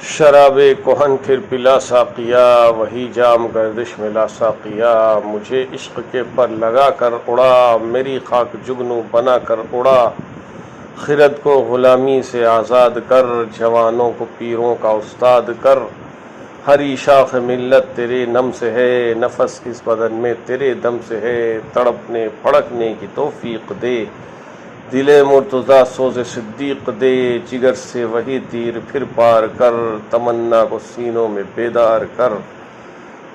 شراب کہن پھر پلا ساقیا، وہی جام گردش میں لا ساقیا، مجھے عشق کے پر لگا کر اڑا، میری خاک جگنو بنا کر اڑا، خرد کو غلامی سے آزاد کر، جوانوں کو پیروں کا استاد کر، ہری شاخ ملت تیرے نم سے ہے، نفس اس بدن میں تیرے دم سے ہے، تڑپنے پھڑکنے کی توفیق دے، دل مرتضیٰ سوز صدیق دے، جگر سے وہی تیر پھر پار کر، تمنا کو سینوں میں بیدار کر،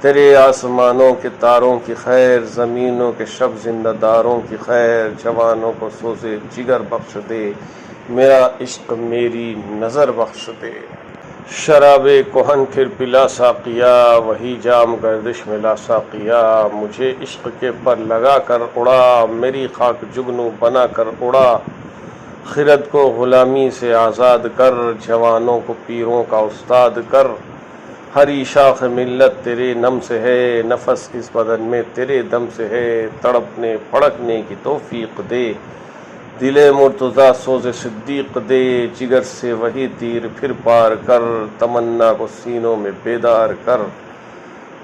تیرے آسمانوں کے تاروں کی خیر، زمینوں کے شب زندہ داروں کی خیر، جوانوں کو سوز جگر بخش دے، میرا عشق میری نظر بخش دے۔ شراب کہن پھر پلا ساقیا، وہی جام گردش میں لا ساقیا، مجھے عشق کے پر لگا کر اڑا، میری خاک جگنو بنا کر اڑا، خرد کو غلامی سے آزاد کر، جوانوں کو پیروں کا استاد کر، ہری شاخ ملت تیرے نم سے ہے، نفس اس بدن میں تیرے دم سے ہے، تڑپنے پھڑکنے کی توفیق دے، دل مرتضیٰ سوز صدیق دے، جگر سے وہی تیر پھر پار کر، تمنا کو سینوں میں بیدار کر،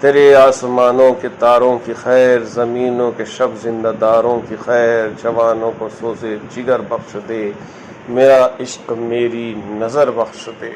تیرے آسمانوں کے تاروں کی خیر، زمینوں کے شب زندہ داروں کی خیر، جوانوں کو سوز جگر بخش دے، میرا عشق میری نظر بخش دے۔